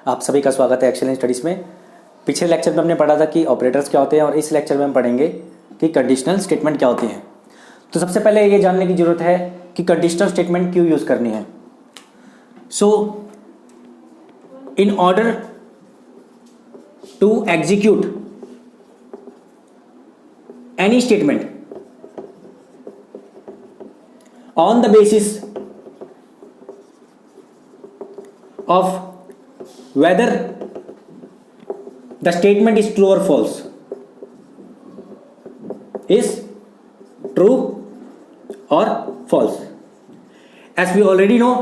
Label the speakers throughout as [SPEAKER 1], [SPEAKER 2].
[SPEAKER 1] आप सभी का स्वागत है एक्सेलेंस स्टडीज़ में। पिछले लेक्चर में हमने पढ़ा था कि ऑपरेटर्स क्या होते हैं और इस लेक्चर में हम पढ़ेंगे कि कंडीशनल स्टेटमेंट क्या होती हैं। तो सबसे पहले ये जानने की ज़रूरत है कि कंडीशनल स्टेटमेंट क्यों यूज़ करनी है। So in order to execute any statement on the basis of whether the statement is true or false is true or false. As we already know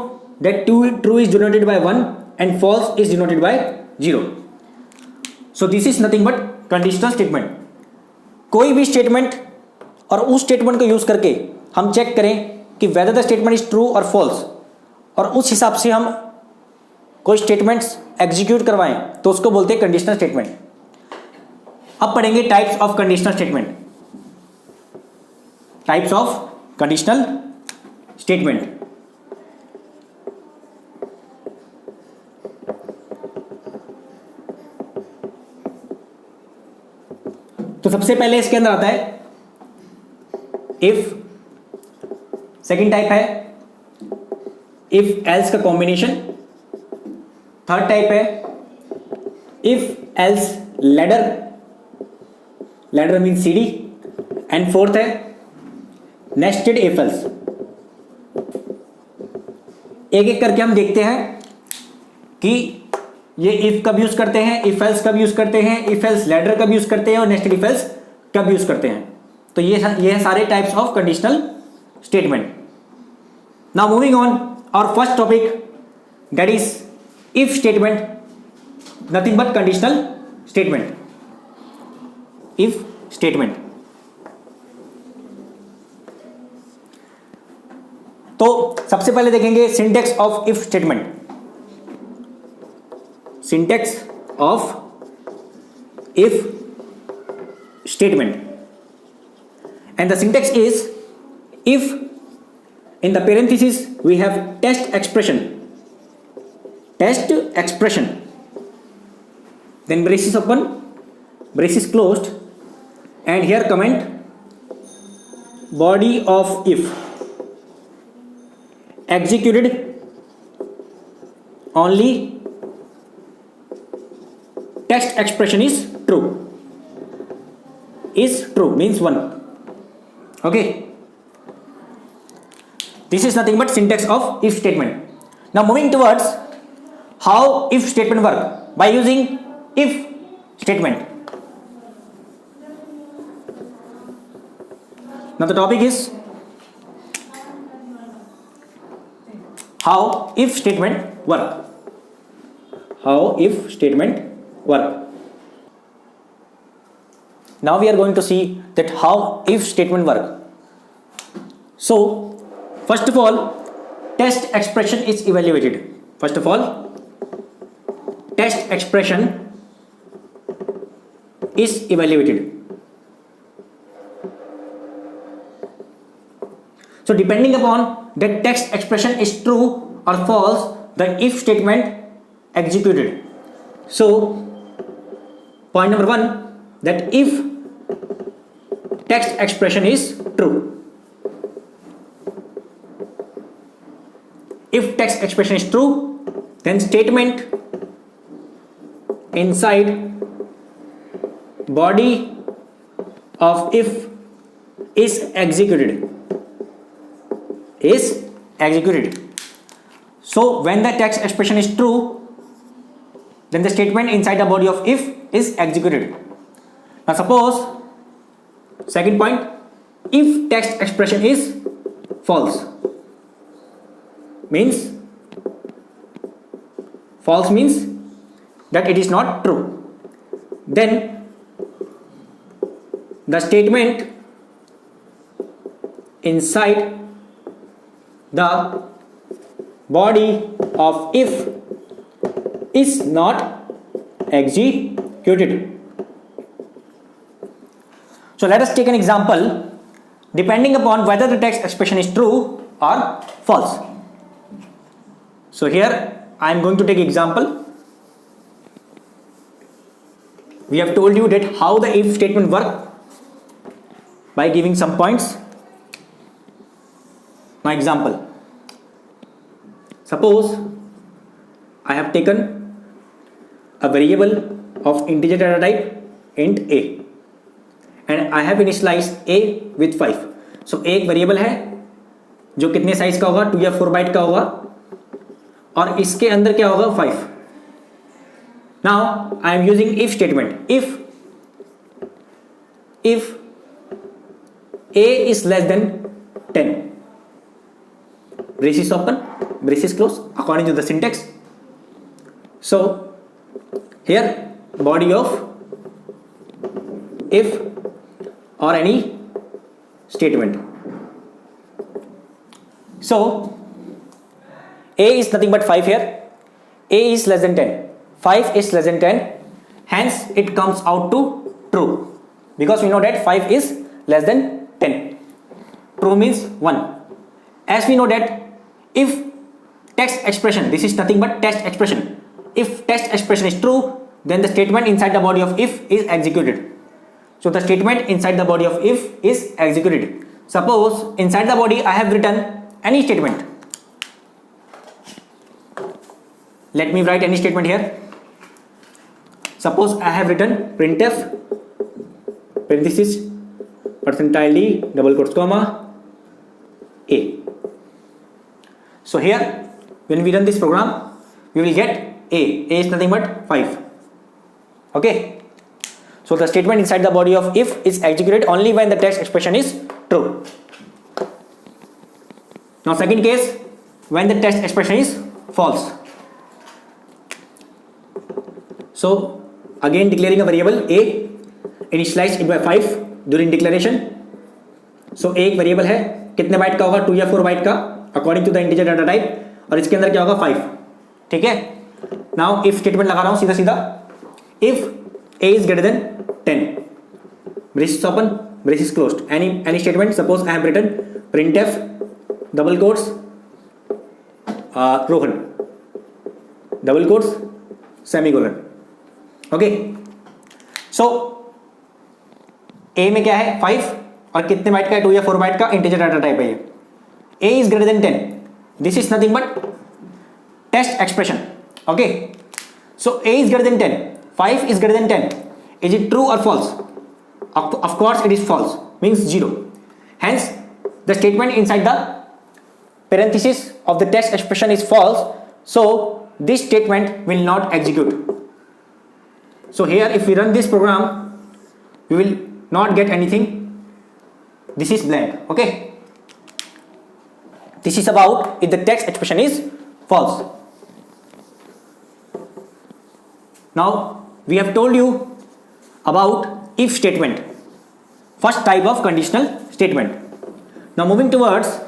[SPEAKER 1] that true is denoted by 1 and false is denoted by 0. So this is nothing but conditional statement. कोई भी statement और उस statement को use करके हम check करें कि whether the statement is true और फॉल्स, और उस हिसाब से हम कोई स्टेटमेंट्स एग्जीक्यूट करवाएं तो उसको बोलते हैं कंडीशनल स्टेटमेंट। अब पढ़ेंगे types of conditional statement. Types of conditional statement. तो सबसे पहले इसके अंदर आता है इफ। सेकेंड टाइप है इफ एल्स का कॉम्बिनेशन। थर्ड टाइप है if else ladder, ladder mean CD. And fourth है नेस्टेड इफ एल्स। एक एक करके हम देखते हैं कि ये इफ कब यूज करते हैं, इफ एल्स कब यूज करते हैं, इफ एल्स लैडर कब यूज करते हैं और नेस्टेड इफ एल्स कब यूज करते हैं। तो ये सारे types of conditional statement. Now moving on, our first topic, that is if statement, nothing but conditional statement. If statement. तो सबसे पहले देखेंगे syntax of if statement. Syntax of if statement, and the syntax is if in the parenthesis we have test expression, then braces open, braces closed, and here comment body of if executed only text expression is true means 1. Okay, this is nothing but syntax of if statement. Now moving towards how if statement work by using if statement. Now the topic is how if statement work. How if statement work. Now we are going to see that how if statement work. So first of all, test expression is evaluated. First of all, test expression is evaluated. So depending upon that text expression is true or false, the if statement executed. So point number 1, that if text expression is true. If text expression is true, then statement inside body of if is executed. So when the text expression is true, then the statement inside the body of if is executed. Now suppose, second point, if text expression is false means that it is not true, then the statement inside the body of if is not executed. So let us take an example depending upon whether the text expression is true or false. So here I am going to take example. we have told you that how the if statement work by giving some points. Now example, suppose I have taken a variable of integer data type int a and I have initialized a with 5. So a एक variable है जो कितने size का होगा, 2 या 4 byte का होगा, और इसके अंदर क्या होगा, 5. Now I am using if statement. If a is less than 10, braces open, braces close, according to the syntax. So here body of if or any statement. So a is nothing but 5 here. A is less than 10, 5 is less than 10, hence it comes out to true, because we know that 5 is less than 10. True means 1. As we know that if text expression, this is nothing but text expression, if text expression is true, then the statement inside the body of if is executed. So the statement inside the body of if is executed. Suppose inside the body I have written any statement. Let me write any statement here. Suppose I have written printf parenthesis percentile d double quotes comma a. So here when we run this program we will get a is nothing but 5. Okay, so the statement inside the body of if is executed only when the text expression is true. Now second case, when the text expression is false. So again declaring a variable a, initialized it by 5 during declaration. So a एक variable है, कितने bite का होगा, 2 या 4 byte का, according to the integer data type, और इसके अंदर क्या होगा, 5. ठीक है. नाउ इफ स्टेटमेंट लगा रहा हूं सीधा सीधा. If a is greater than 10, braces open, braces closed, any statement. Suppose I have written printf double quotes Rohan double quotes semicolon. Okay, so a में क्या है, 5, और कितने बाइट का है, 2 या 4 बाइट का इंटीजर डाटा टाइप है ये. a is greater than 10, this is nothing but text expression. Okay, so a is greater than 10, 5 is greater than 10. Is it true or false? Of course it is false, means 0. Hence the statement inside the parenthesis of the text expression is false, so this statement will not execute. So here if we run this program we will not get anything. This is blank. Okay, this is about if the text expression is false. Now we have told you about if statement, first type of conditional statement. Now moving towards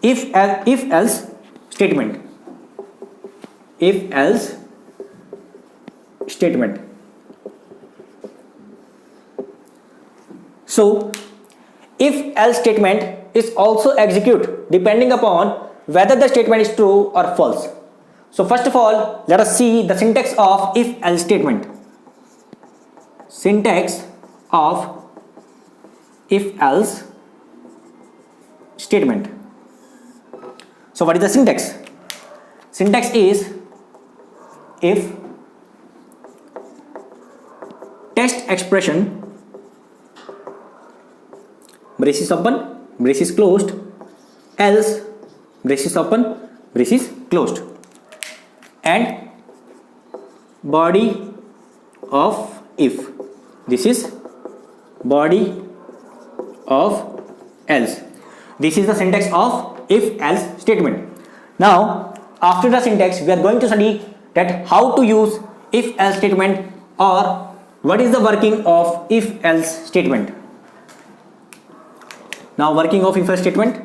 [SPEAKER 1] if else statement. If else statement. So if else statement is also execute depending upon whether the statement is true or false. So first of all let us see the syntax of if else statement. Syntax of if else statement. So what is the syntax? Syntax is if text expression braces open braces closed else braces open braces closed and body of if. This is body of else. This is the syntax of if else statement. Now after the syntax we are going to study that how to use if else statement or what is the working of if else statement. Now working of if else statement.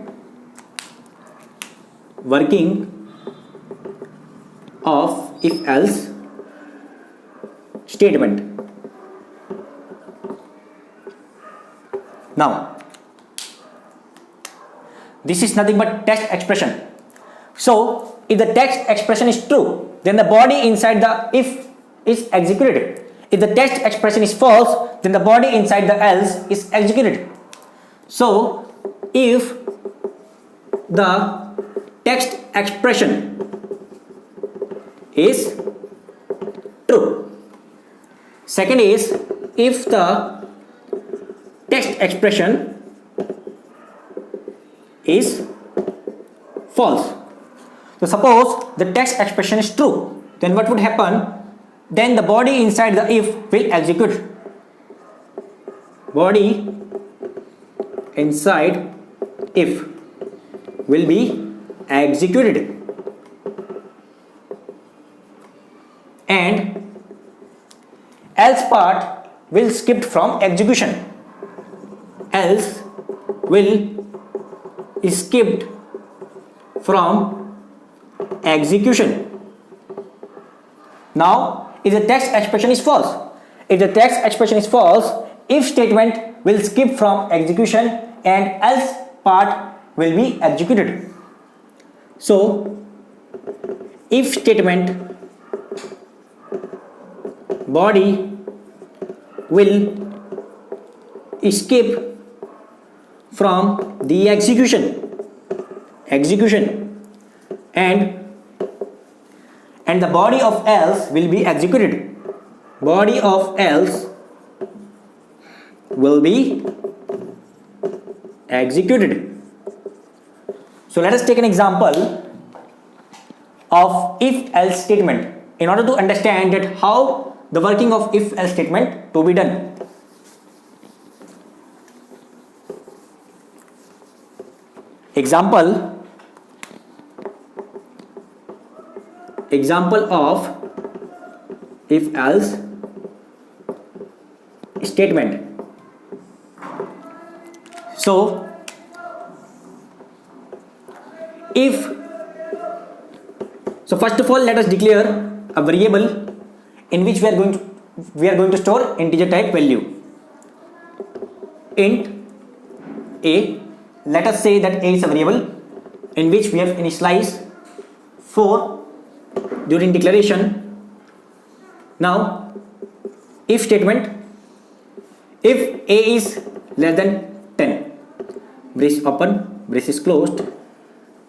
[SPEAKER 1] Working of if else statement. Now this is nothing but text expression. So if the text expression is true then the body inside the if is executed. if the text expression is false, then the body inside the else is executed. So if the text expression is true. Second is, if the text expression is false. So suppose the text expression is true, then what would happen? Then the body inside the if will execute. Body inside if will be executed, and else part will skip from execution. Else will skipped from execution. Now, if the text expression is false, if statement will skip from execution and else part will be executed. So, if statement body will skip from the execution and the body of else will be executed. Body of else will be executed. So let us take an example of if-else statement in order to understand that how the working of if-else statement to be done. Example of if-else statement. So first of all, let us declare a variable in which we are going to store integer type value. Int a. Let us say that a is a variable in which we have initialized 4 during declaration. Now, if statement, if a is less than 10, brace open, brace is closed,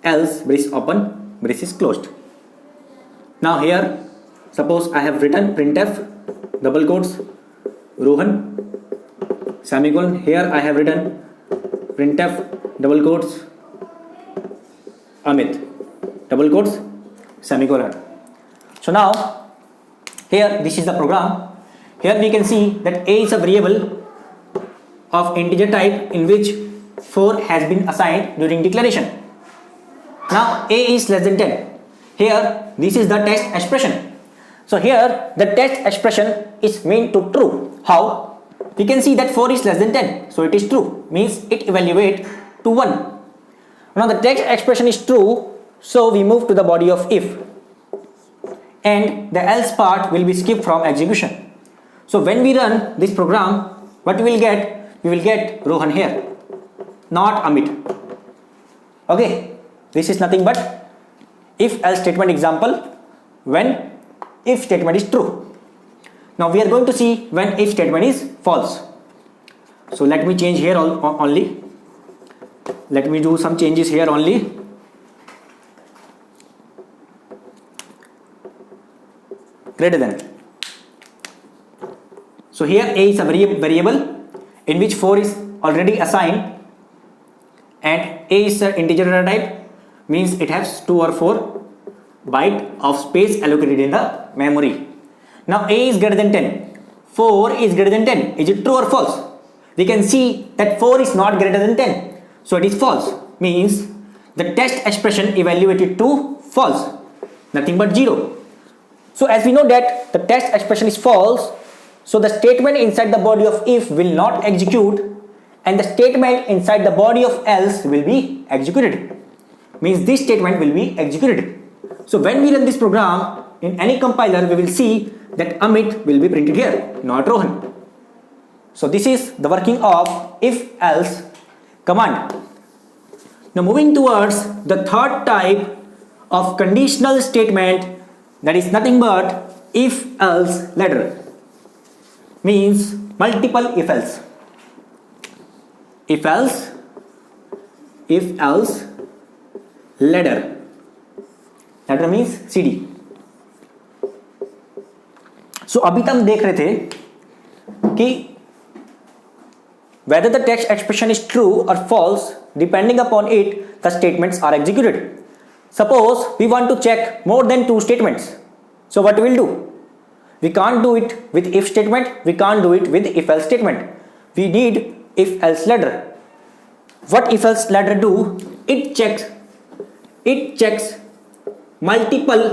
[SPEAKER 1] else brace open, brace is closed. Now here, suppose I have written printf double quotes Rohan semicolon. Here I have written printf double quotes Amit double quotes semicolon. So now here this is the program. Here we can see that a is a variable of integer type in which 4 has been assigned during declaration. Now a is less than 10. Here this is the text expression. So here the text expression is meant to true. How? We can see that 4 is less than 10. So it is true. Means it evaluate to 1. Now the text expression is true. So we move to the body of if. And the else part will be skipped from execution. So when we run this program, what we will get? We will get Rohan here, not Amit. Okay. This is nothing but if else statement example when if statement is true. Now we are going to see when if statement is false. So let me change here only. Let me do some changes here only. Greater than. So here a is a variable in which 4 is already assigned and a is an integer data type, means it has 2 or 4 byte of space allocated in the memory. Now a is greater than 10. 4 is greater than 10. Is it true or false? We can see that 4 is not greater than 10. So it is false. Means the text expression evaluated to false. Nothing but 0. So as we know that the text expression is false, so the statement inside the body of if will not execute and the statement inside the body of else will be executed. Means this statement will be executed. So when we run this program in any compiler, we will see that Amit will be printed here, not Rohan. So this is the working of if else command. Now moving towards the third type of conditional statement, that is nothing but if else ladder. means multiple if else. If else ladder. Ladder means CD. So अभी तक हम देख रहे थे कि whether the text expression is true or false, depending upon it, the statements are executed. Suppose we want to check more than 2 statements. So what we'll do? We can't do it with if statement, we can't do it with if else statement. We need if else ladder. What if else ladder do? It checks multiple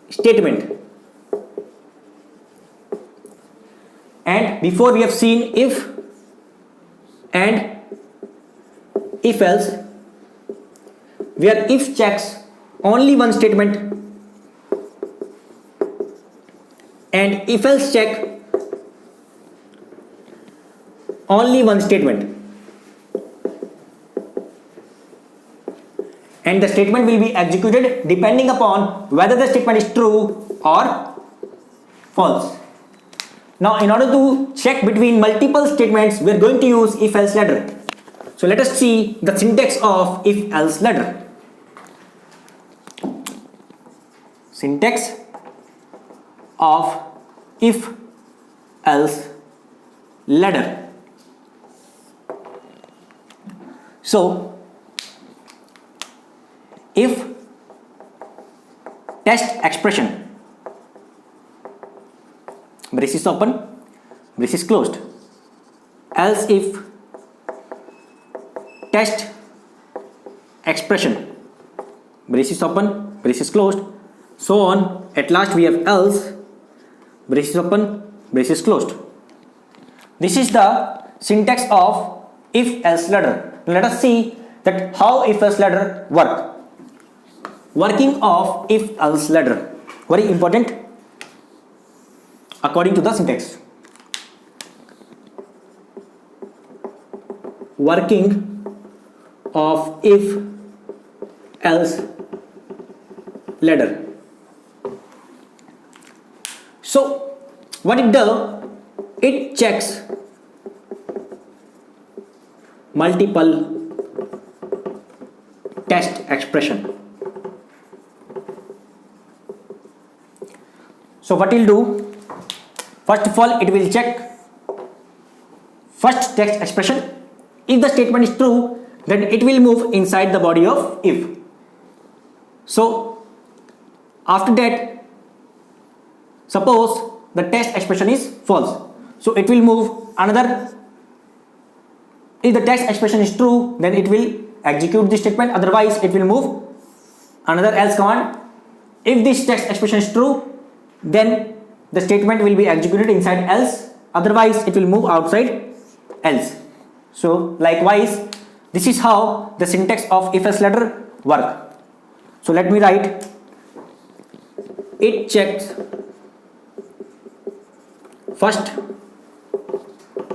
[SPEAKER 1] statement. And before we have seen if and if else, where if checks only one statement and if else check only one statement, and the statement will be executed depending upon whether the statement is true or false. Now in order to check between multiple statements, we are going to use if else ladder. So let us see the syntax of if else ladder. Syntax of if else ladder. So if test expression, braces open, braces closed, else if test expression, braces open, braces closed, so on. At last we have else, braces open, braces closed. This is the syntax of if else ladder. Let us see that how if else ladder work. Working of if else ladder, very important according to the syntax. Working of if else ladder. So what it does, it checks multiple test expression. So what it will do, first of all it will check first text expression. If the statement is true, then it will move inside the body of if. So after that, suppose the text expression is false, so it will move another. If the text expression is true, then it will execute this statement, otherwise it will move another else command. If this text expression is true, then the statement will be executed inside else, otherwise it will move outside else. So likewise, this is how the syntax of if else ladder work. So let me write, it checks first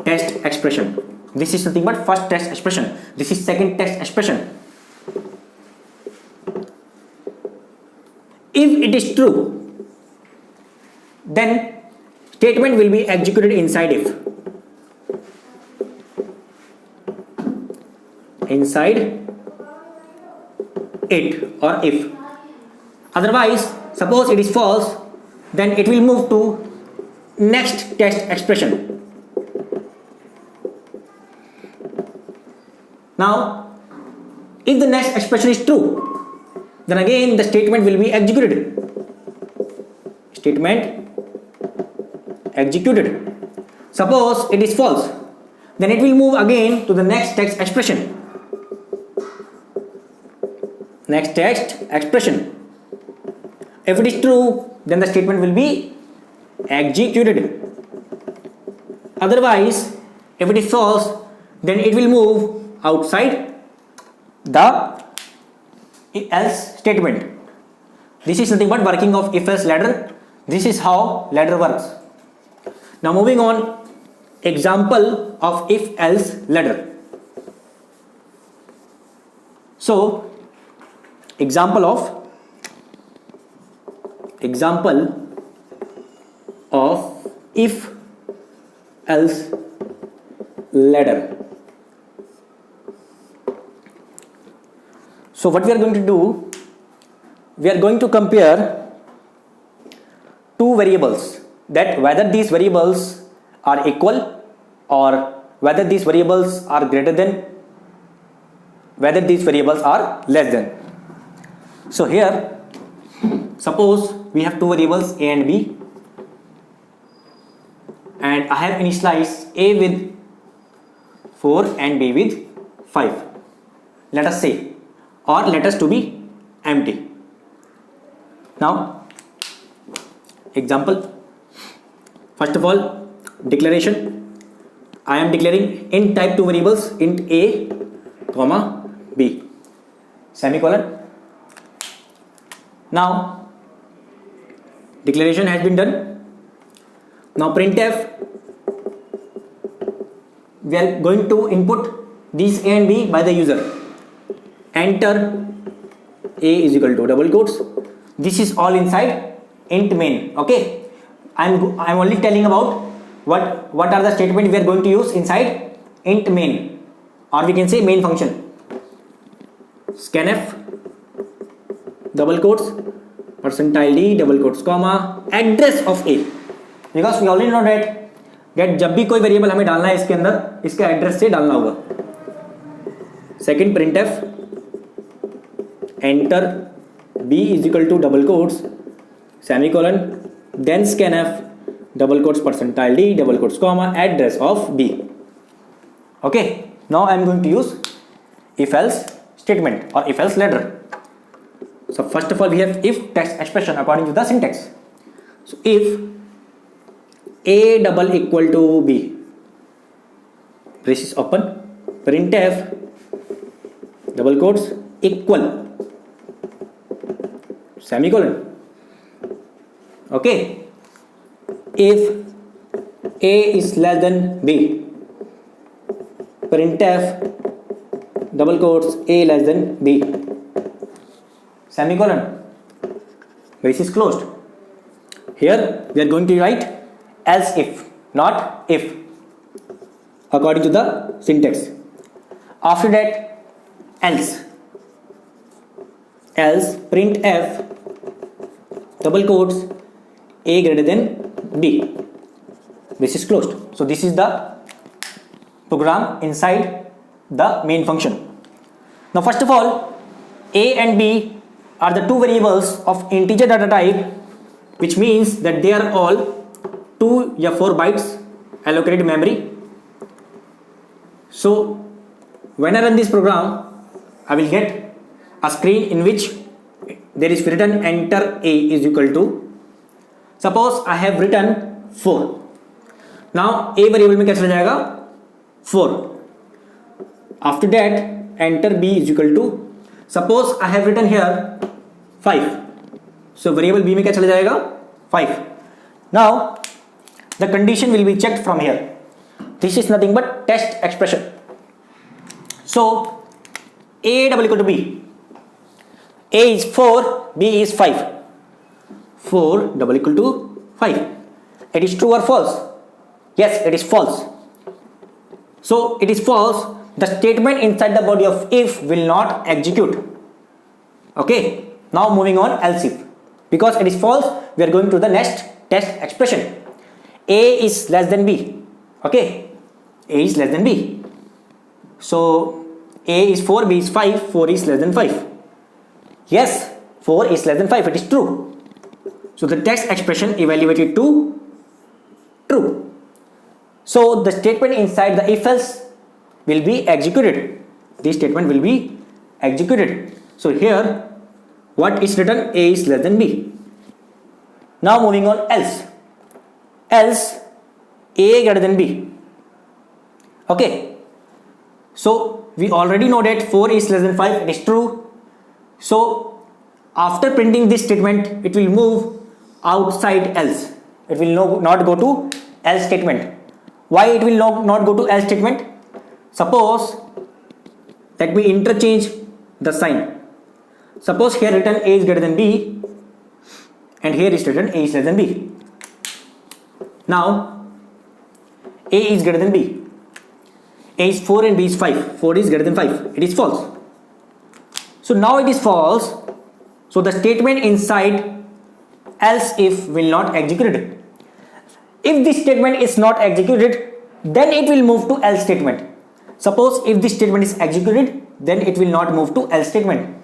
[SPEAKER 1] test expression. This is nothing but first test expression. This is second test expression. If it is true, then statement will be executed inside if. Inside it or if. Otherwise, suppose it is false, then it will move to next test expression. Now, if the next expression is true, then again the statement will be executed. Statement executed. Suppose it is false, then it will move again to the next text expression. Next text expression. If it is true, then the statement will be executed. Otherwise, if it is false, then it will move outside the else statement. This is nothing but working of if else ladder. This is how ladder works. Now moving on, example of if else ladder. So example of if else ladder. So what we are going to do, we are going to compare two variables, that whether these variables are equal or whether these variables are greater than, whether these variables are less than. So here suppose we have two variables a and b, and I have initialized a with 4 and b with 5, let us say, or let us to be empty. Now example, first of all, declaration. I am declaring int type two variables, int a comma b, semicolon. Now declaration has been done. Now printf, we are going to input these a and b by the user. Enter a is equal to double quotes. This is all inside int main. Okay, I'm only telling about what are the statements we are going to use inside int main, or we can say main function. Scanf double quotes percentile d double quotes comma address of a, because we already know that जब भी कोई variable हमें डालना है इसके अंदर, इसके address से डालना होगा. Second printf enter b is equal to double quotes semicolon then scanf double quotes percentile d double quotes comma address of b. Okay, now I am going to use if else statement or if else ladder. So first of all we have if text expression according to the syntax. So if a double equal to b, braces open, printf double quotes equal semicolon. Okay, if a is less than b, printf double quotes a less than b, semicolon, braces closed. Here we are going to write else if, not if, according to the syntax. After that else printf double quotes a greater than b, this is closed. So this is the program inside the main function. Now first of all, a and b are the two variables of integer data type, which means that they are all 2 या 4 bytes allocated memory. So when I run this program, I will get a screen in which there is written enter a is equal to, suppose I have written 4. Now a variable में क्या चला जाएगा 4. After that enter b is equal to, suppose I have written here 5. So variable b में क्या चला जाएगा 5. Now the condition will be checked from here. This is nothing but test expression. So a double equal to b, a is 4, b is 5. 4 double equal to 5. It is true or false? Yes, it is false. So it is false. The statement inside the body of if will not execute. Okay, now moving on else if. Because it is false, we are going to the next test expression. A is less than b. Okay, a is less than b. So a is 4, b is 5, 4 is less than 5. Yes, 4 is less than 5, it is true. So the text expression evaluated to true. So the statement inside the if else will be executed. This statement will be executed. So here what is written, a is less than b. Now moving on else. Else a greater than b. Okay, so we already know that 4 is less than 5, it is true. So after printing this statement, it will move outside else. It will not go to else statement. Why it will not go to else statement? Suppose, let me interchange the sign. Suppose here written a is greater than b, and here is written a is less than b. Now A is greater than B. A is 4 and B is 5. 4 is greater than 5. It is false. So now it is false. So the statement inside else if will not executed. If this statement is not executed, then it will move to else statement. Suppose if this statement is executed, then it will not move to else statement.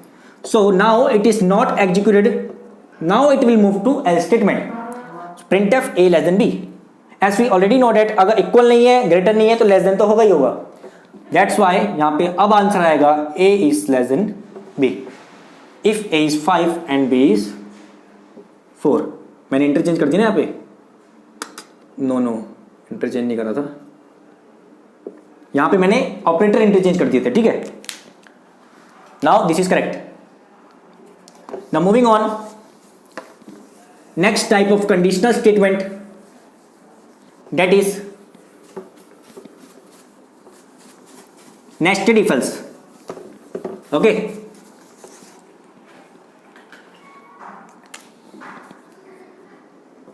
[SPEAKER 1] So now it is not executed. Now it will move to else statement. Printf A less than B. As we already know that अगर equal नहीं है, greater नहीं है, तो less than तो होगा ही होगा. That's why यहाँ पे अब आंसर आएगा A is less than B. If A is 5 and B is 4. मैंने इंटरचेंज कर दिया ना यहाँ पे. नो इंटरचेंज नहीं करा था. यहाँ पे मैंने ऑपरेटर इंटरचेंज कर दिए थे. ठीक है. Now this is correct. Now moving on. Next type of conditional statement, that is nested if else. Okay,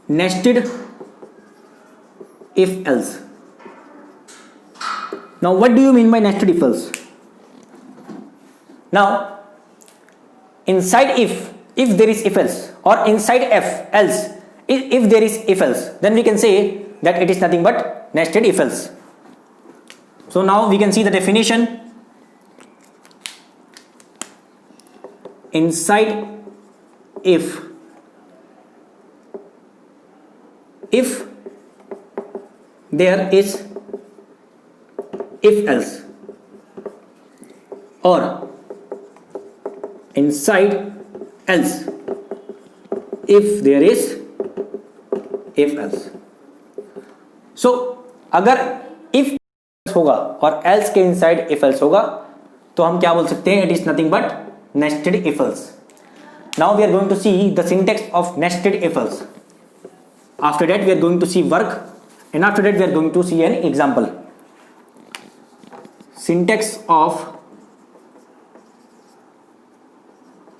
[SPEAKER 1] nested if else. Now what do you mean by nested if else? Now inside if there is if else, or inside else if there is if else, then we can say that it is nothing but nested if else. So now we can see the definition. Inside if there is if else, or inside else if there is if else. So अगर if होगा और else के inside if else होगा, तो हम क्या बोल सकते हैं? It is nothing but nested if else. Now we are going to see the syntax of nested if else. After that we are going to see work, and after that we are going to see an example. Syntax of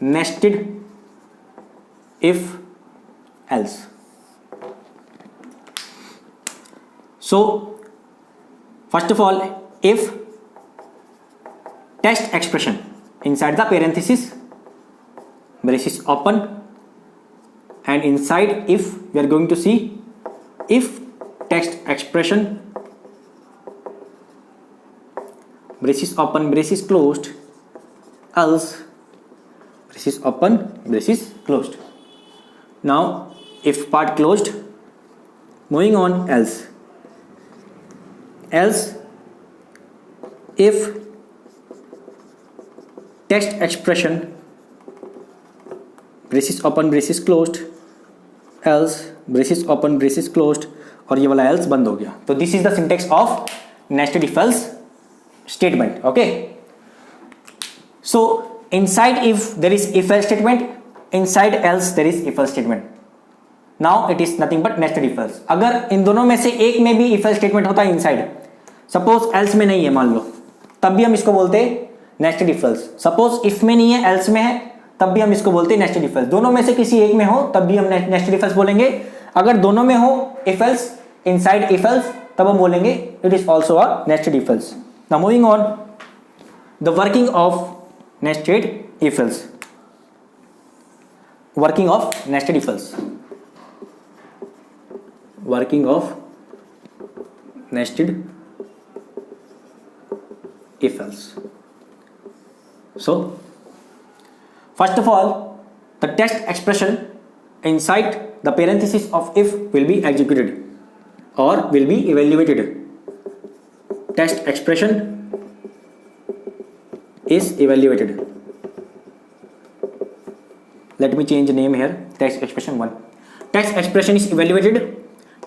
[SPEAKER 1] nested if else. So first of all, if text expression inside the parenthesis braces open, and inside if we are going to see if text expression braces open braces closed, else braces open braces closed. Now if part closed. Moving on, else if text expression braces open braces closed, else braces open braces closed, और ये वाला else बंद हो गया. तो this is the syntax of nested if else statement. Okay, so inside if there is if else statement, inside else there is if else statement. Now it is nothing but nested if else. अगर इन दोनों में से एक में भी if else statement होता है इनसाइड, सपोज एल्स में नहीं है मान लो, तब भी हम इसको बोलते हैं nested if else. Suppose if में नहीं है एल्स में है, तब भी हम इसको बोलते हैं नेस्टेड इफ एल्स. दोनों में से किसी एक में हो तब भी हम नेस्टेड इफ एल्स बोलेंगे. अगर दोनों में हो if else inside if else, तब हम बोलेंगे it is also a nested if else. Now moving on, the working of nested if else. Working of nested if else. Working of nested if else. So first of all, the text expression inside the parenthesis of if will be executed or will be evaluated. Text expression is evaluated. Let me change the name here. Text expression 1. Text expression is evaluated.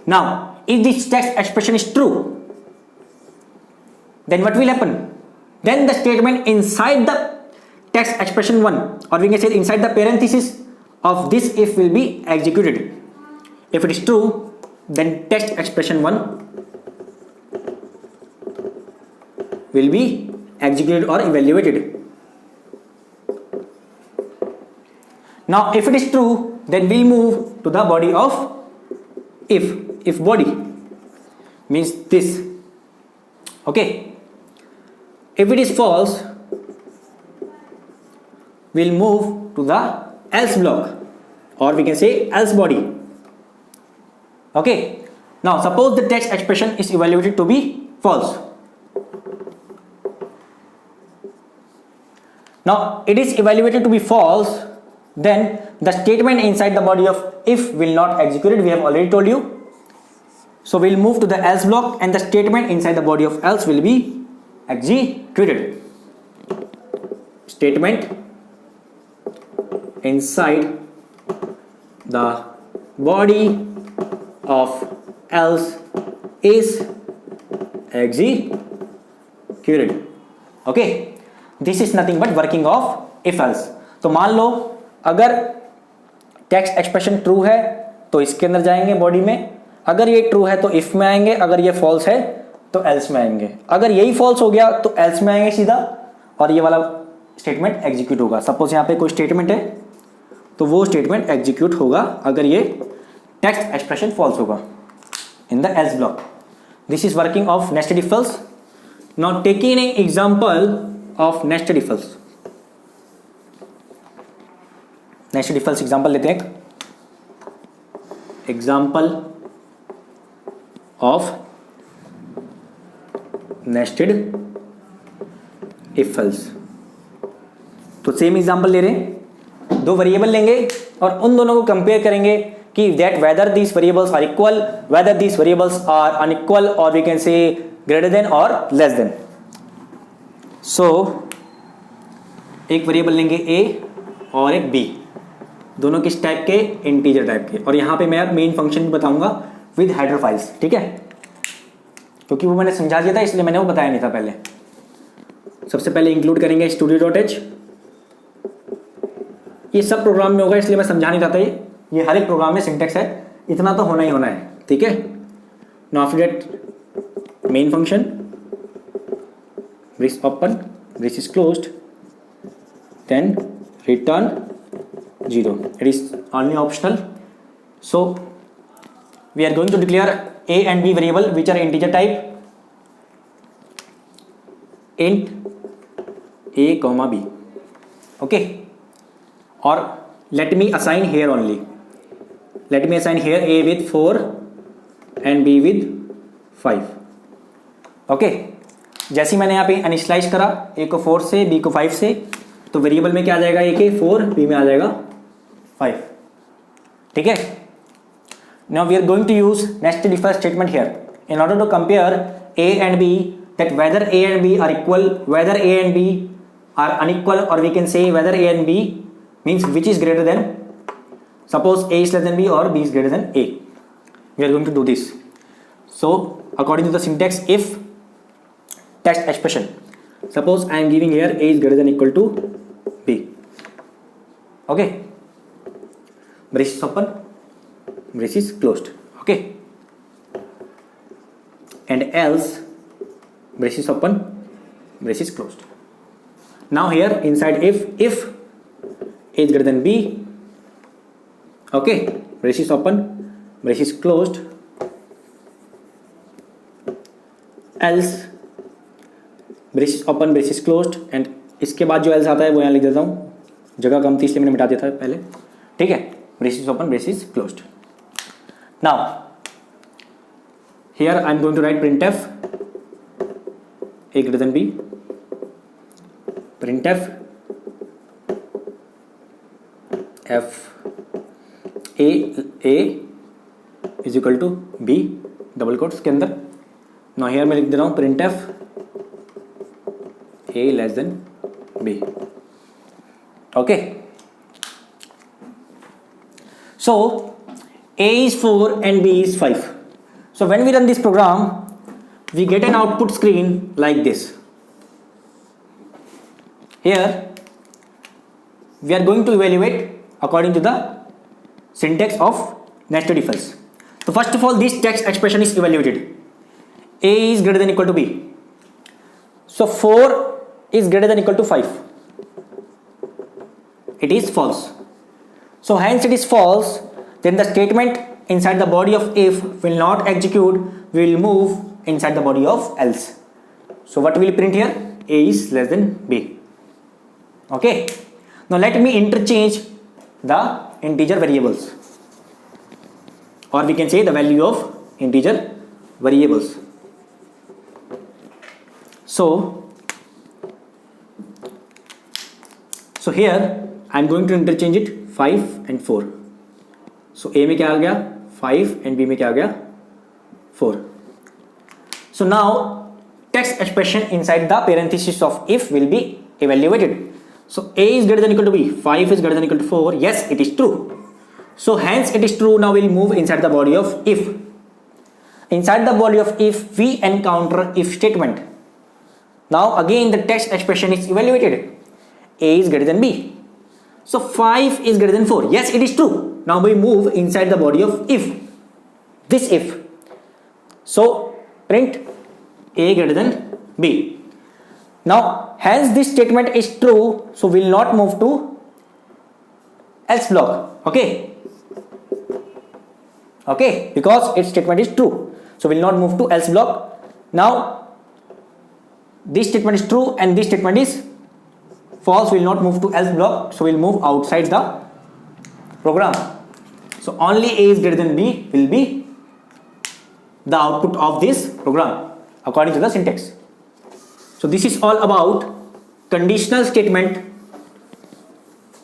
[SPEAKER 1] Now if this text expression is true, then what will happen? Then the statement inside the text expression 1, or we can say inside the parenthesis of this if will be executed. If it is true, then text expression 1 will be executed or evaluated. Now if it is true, then we'll move to the body of if. if body means this. Okay, if it is false, we'll move to the else block or we can say else body. Okay, now suppose the text expression is evaluated to be false. Now it is evaluated to be false, then the statement inside the body of if will not execute it, we have already told you. So we'll move to the else block and the statement inside the body of else will be executed. Statement inside the body of else is executed. Okay, this is nothing but working of if else. तो मान लो अगर text expression true है तो इसके अंदर जाएंगे body में, अगर ये ट्रू है तो इफ में आएंगे, अगर ये फॉल्स है तो एल्स में आएंगे, अगर यही फॉल्स हो गया तो एल्स में आएंगे सीधा और ये वाला स्टेटमेंट एग्जीक्यूट होगा. सपोज यहाँ पे कोई स्टेटमेंट है तो वो स्टेटमेंट एग्जीक्यूट होगा अगर ये टेक्स्ट एक्सप्रेशन फॉल्स होगा in the L's block. This is working of nested if else. Now taking an example of nested if else. Nested if else example लेते हैं. Example of nested if else. तो same example ले रहे हैं, दो variable लेंगे और उन दोनों को कंपेयर करेंगे कि that whether these variables are equal, whether these variables are unequal और we can say greater than और लेस देन. सो एक वेरिएबल लेंगे ए और एक बी, दोनों किस टाइप के, इंटीजर टाइप के. और यहां पे मैं मेन फंक्शन भी बताऊंगा विद हेडर फाइल्स. ठीक है, क्योंकि वो मैंने समझा दिया था इसलिए मैंने वो बताया नहीं था पहले. सबसे पहले इंक्लूड करेंगे studio.h. ये सब प्रोग्राम में होगा इसलिए मैं समझा नहीं रहा था. ये हर एक प्रोग्राम में सिंटेक्स है, इतना तो होना ही होना है. ठीक है, now after that main function brace open brace is closed, then return 0. It is only optional. So we are going to declare a and b variable which are integer type. Int a comma b. Okay, or let me assign here only. Let me assign here a with 4 and b with 5. Okay, जैसे मैंने यहाँ पे initialise करा a को 4 से b को 5 से, तो वेरिएबल में क्या आ जाएगा, a के 4, b में आ जाएगा 5. ठीक है, now we are going to use nested if statement here in order to compare a and b, that whether a and b are equal, whether a and b are unequal, or we can say whether a and b means which is greater than, suppose a is less than b or b is greater than a. We are going to do this. So according to the syntax if text expression, suppose I am giving here a is greater than equal to b. Okay, brace is open, brace is closed. Okay, and else brace is open, brace is closed. Now here inside if a is greater than b, okay, brace is open, brace is closed, else brace is open, brace is closed, and इसके बाद जो else आता है वो यहाँ लिख देता हूँ, जगह कम थी इसलिए मैंने मिटा दिया था पहले. ठीक है, brace is open, brace is closed. Now here I am going to write printf a greater than b, printf f a is equal to b double quotes के अंदर. Now here मैं लिख दे रहा हूँ printf a less than b. Okay, so a is 4 and b is 5. So when we run this program, we get an output screen like this. Here we are going to evaluate according to the syntax of nested if else. So first of all, this text expression is evaluated. A is greater than equal to b. So 4 is greater than equal to 5. It is false. So hence it is false. Then the statement inside the body of if will not execute, we will move inside the body of else. So what will print here? A is less than B. Okay, now let me interchange the integer variables, or we can say the value of integer variables. So here I am going to interchange it 5 and 4. So A में क्या आ गया 5 and B में क्या आ गया 4. So now text expression inside the parenthesis of if will be evaluated. So A is greater than equal to B, 5 is greater than equal to 4. Yes, it is true. So hence it is true. Now we'll move inside the body of if. Inside the body of if we encounter if statement. Now again the text expression is evaluated. A is greater than B. So 5 is greater than 4. Yes, it is true. Now we move inside the body of if. This if. So print A greater than B. Now hence this statement is true. So we will not move to else block. Okay. Okay, because its statement is true. So we will not move to else block. Now this statement is true and this statement is false. We will not move to else block. So we will move outside the program. So only A is greater than B will be the output of this program according to the syntax. So this is all about conditional statement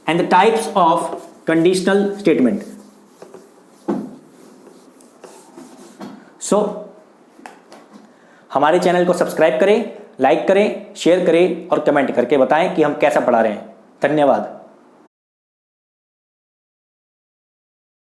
[SPEAKER 1] and the types of conditional statement. So हमारे channel को subscribe करें, like करें, share करें और comment करके बताएं कि हम कैसा पढ़ा रहे हैं. धन्यवाद.